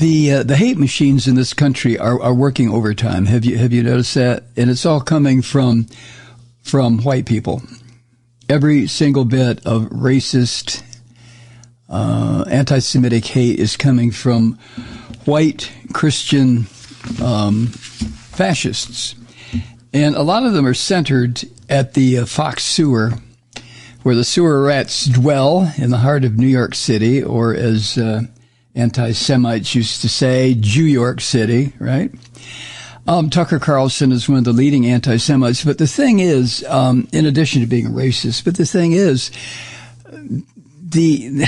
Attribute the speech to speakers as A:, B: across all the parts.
A: The hate machines in this country are working overtime. Have you noticed that? And it's all coming from white people. Every single bit of racist, anti-Semitic hate is coming from white Christian fascists. And a lot of them are centered at the Fox sewer, where the sewer rats dwell in the heart of New York City, or as anti-Semites used to say, Jew York City, right? Tucker Carlson is one of the leading anti-Semites. But the thing is, in addition to being a racist, but the thing is, the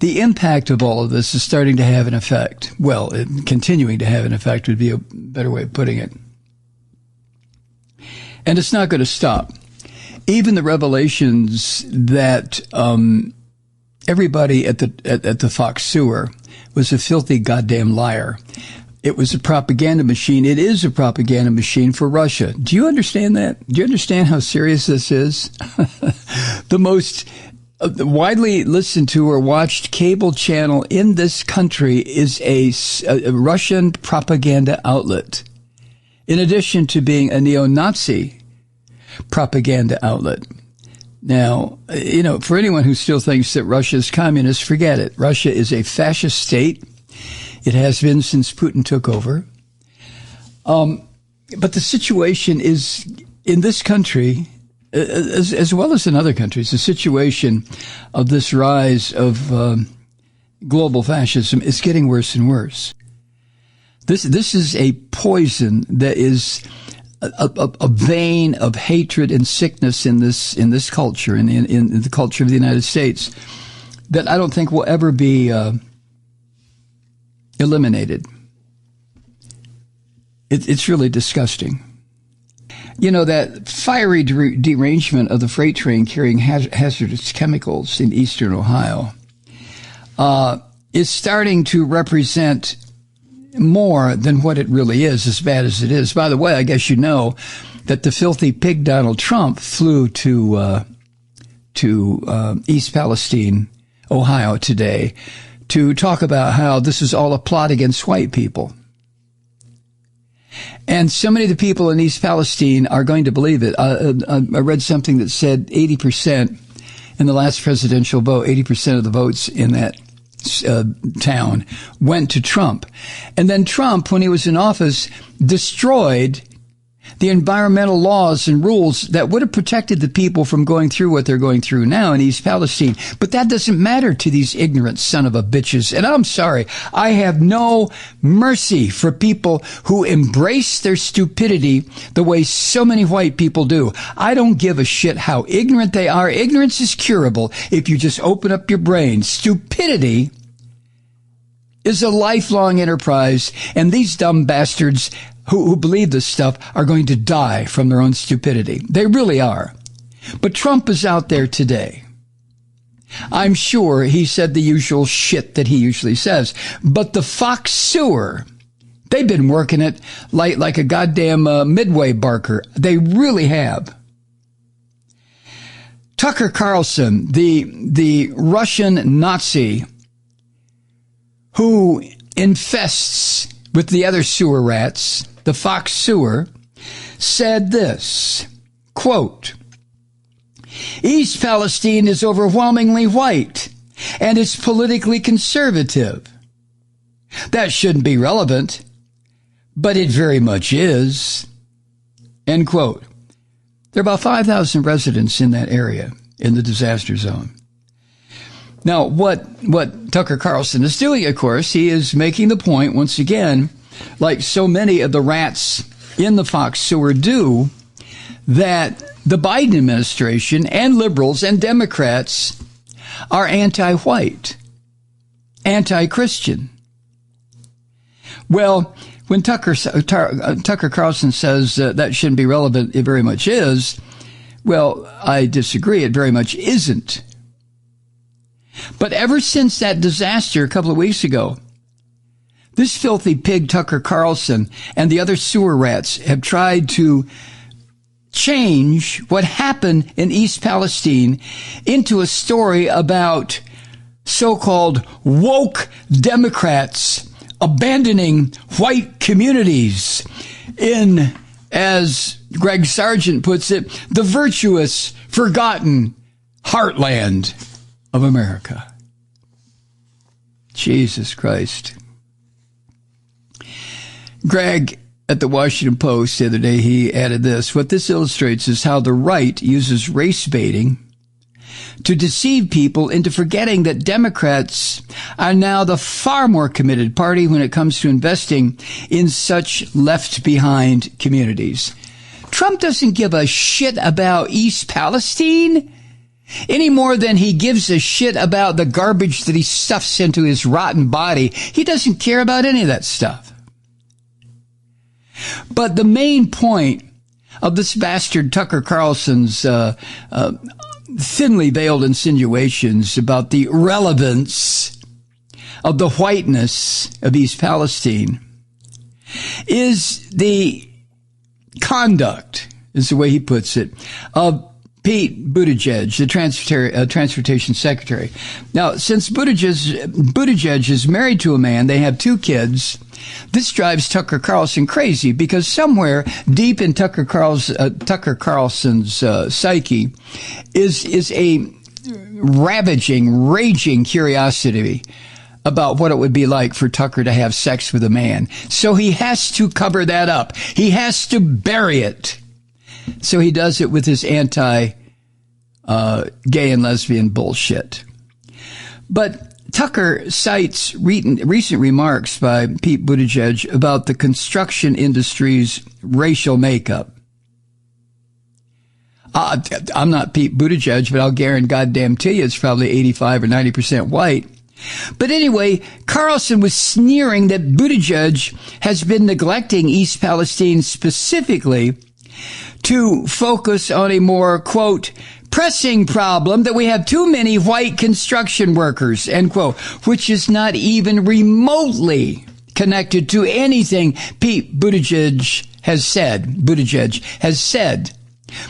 A: impact of all of this is starting to have an effect. Well, continuing to have an effect would be a better way of putting it. And it's not going to stop. Even the revelations that everybody at the Fox sewer was a filthy goddamn liar. It was a propaganda machine. It is a propaganda machine for Russia. Do you understand that? Do you understand how serious this is? The most widely listened to or watched cable channel in this country is a Russian propaganda outlet, in addition to being a neo-Nazi propaganda outlet. Now, for anyone who still thinks that Russia is communist, forget it. Russia is a fascist state. It has been since Putin took over. But the situation is, in this country, as well as in other countries, the situation of this rise of global fascism is getting worse and worse. This is a poison that is a vein of hatred and sickness in this culture, in the culture of the United States, that I don't think will ever be eliminated. It's really disgusting. That fiery derangement of the freight train carrying hazardous chemicals in eastern Ohio is starting to represent more than what it really is, as bad as it is. By the way, I guess you know that the filthy pig Donald Trump flew to East Palestine, Ohio today to talk about how this is all a plot against white people. And so many of the people in East Palestine are going to believe it. I read something that said 80% in the last presidential vote, 80% of the votes in that town went to Trump. And then Trump, when he was in office, destroyed the environmental laws and rules that would have protected the people from going through what they're going through now in East Palestine. But that doesn't matter to these ignorant son of a bitches. And I'm sorry, I have no mercy for people who embrace their stupidity the way so many white people do. I don't give a shit how ignorant they are. Ignorance is curable if you just open up your brain. Stupidity is a lifelong enterprise, and these dumb bastards who believe this stuff are going to die from their own stupidity. They really are. But Trump is out there today. I'm sure he said the usual shit that he usually says. But the Fox sewer, they've been working it like a goddamn Midway barker. They really have. Tucker Carlson, the Russian Nazi who infests with the other sewer rats, the Fox sewer, said this, quote, East Palestine is overwhelmingly white and is politically conservative. That shouldn't be relevant, but it very much is, end quote. There are about 5,000 residents in that area, in the disaster zone. Now, what Tucker Carlson is doing, of course, he is making the point, once again, like so many of the rats in the Fox sewer do, that the Biden administration and liberals and Democrats are anti-white, anti-Christian. Well, when Tucker Carlson says that shouldn't be relevant, it very much is, well, I disagree. It very much isn't. But ever since that disaster a couple of weeks ago, this filthy pig Tucker Carlson and the other sewer rats have tried to change what happened in East Palestine into a story about so-called woke Democrats abandoning white communities in, as Greg Sargent puts it, the virtuous, forgotten heartland of America. Jesus Christ. Greg at the Washington Post the other day, he added this: what this illustrates is how the right uses race baiting to deceive people into forgetting that Democrats are now the far more committed party when it comes to investing in such left-behind communities. Trump doesn't give a shit about East Palestine any more than he gives a shit about the garbage that he stuffs into his rotten body. He doesn't care about any of that stuff. But the main point of this bastard Tucker Carlson's thinly veiled insinuations about the relevance of the whiteness of East Palestine is the conduct, is the way he puts it, of Pete Buttigieg, the transportation secretary. Now, since Buttigieg is married to a man, they have 2 kids. This drives Tucker Carlson crazy because somewhere deep in Tucker Carlson's psyche is a ravaging, raging curiosity about what it would be like for Tucker to have sex with a man. So he has to cover that up. He has to bury it. So he does it with his anti-gay and lesbian bullshit. But Tucker cites recent remarks by Pete Buttigieg about the construction industry's racial makeup. I'm not Pete Buttigieg, but I'll guarantee you it's probably 85 or 90% white. But anyway, Carlson was sneering that Buttigieg has been neglecting East Palestine specifically to focus on a more, quote, pressing problem that we have too many white construction workers, end quote, which is not even remotely connected to anything Pete Buttigieg has said.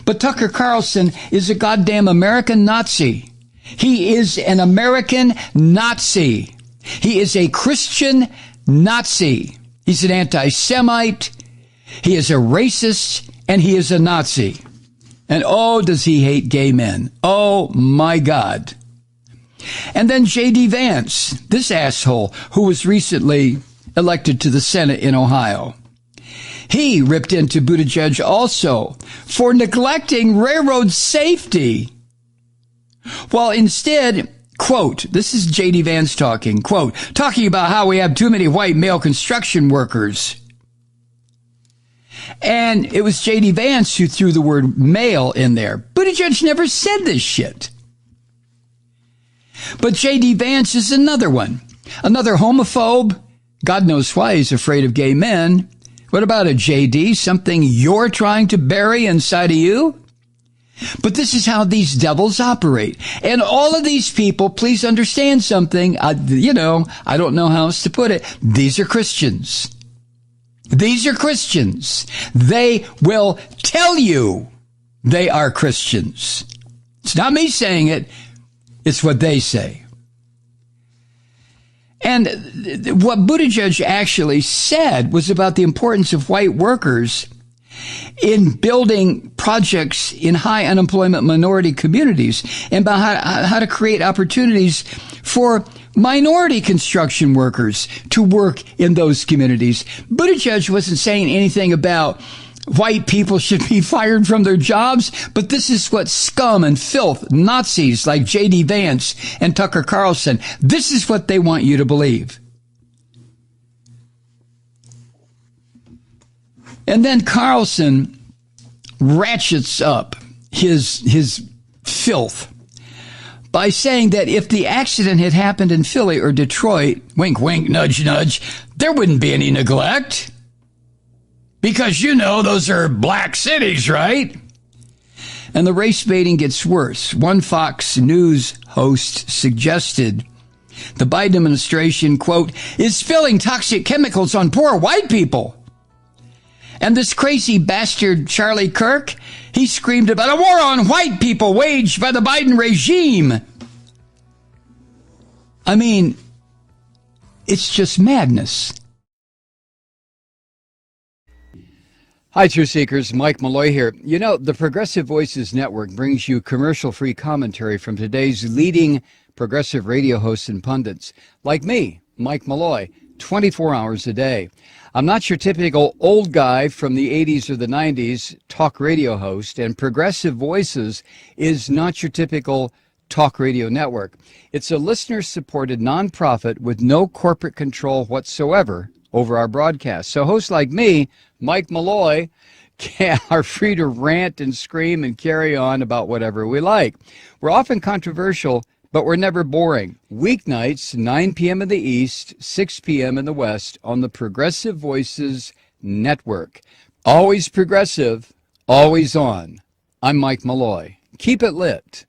A: But Tucker Carlson is a goddamn American Nazi. He is an American Nazi. He is a Christian Nazi. He's an anti-Semite. He is a racist, and he is a Nazi. And oh, does he hate gay men. Oh, my God. And then J.D. Vance, this asshole who was recently elected to the Senate in Ohio. He ripped into Buttigieg also for neglecting railroad safety. While instead, quote, this is J.D. Vance talking, quote, talking about how we have too many white male construction workers. And it was J.D. Vance who threw the word male in there. Buttigieg never said this shit. But J.D. Vance is another one. Another homophobe. God knows why he's afraid of gay men. What about a J.D.? Something you're trying to bury inside of you? But this is how these devils operate. And all of these people, please understand something. I don't know how else to put it. These are Christians. These are Christians. They will tell you they are Christians. It's not me saying it. It's what they say. And what Buttigieg actually said was about the importance of white workers in building projects in high unemployment minority communities and about how to create opportunities for minority construction workers to work in those communities. Buttigieg wasn't saying anything about white people should be fired from their jobs, but this is what scum and filth, Nazis like J.D. Vance and Tucker Carlson, this is what they want you to believe. And then Carlson ratchets up his filth by saying that if the accident had happened in Philly or Detroit, wink, wink, nudge, nudge, there wouldn't be any neglect. Because, those are black cities, right? And the race baiting gets worse. One Fox News host suggested the Biden administration, quote, is spilling toxic chemicals on poor white people. And this crazy bastard Charlie Kirk, he screamed about a war on white people waged by the Biden regime. I mean, it's just madness. Hi, Truth Seekers. Mike Malloy here. You know, the Progressive Voices Network brings you commercial-free commentary from today's leading progressive radio hosts and pundits, like me, Mike Malloy, 24 hours a day. I'm not your typical old guy from the 80s or the 90s talk radio host, and Progressive Voices is not your typical talk radio network. It's a listener-supported nonprofit with no corporate control whatsoever over our broadcast. So hosts like me, Mike Malloy, are free to rant and scream and carry on about whatever we like. We're often controversial, but we're never boring. Weeknights, 9 p.m. in the East, 6 p.m. in the West on the Progressive Voices Network. Always progressive, always on. I'm Mike Malloy. Keep it lit.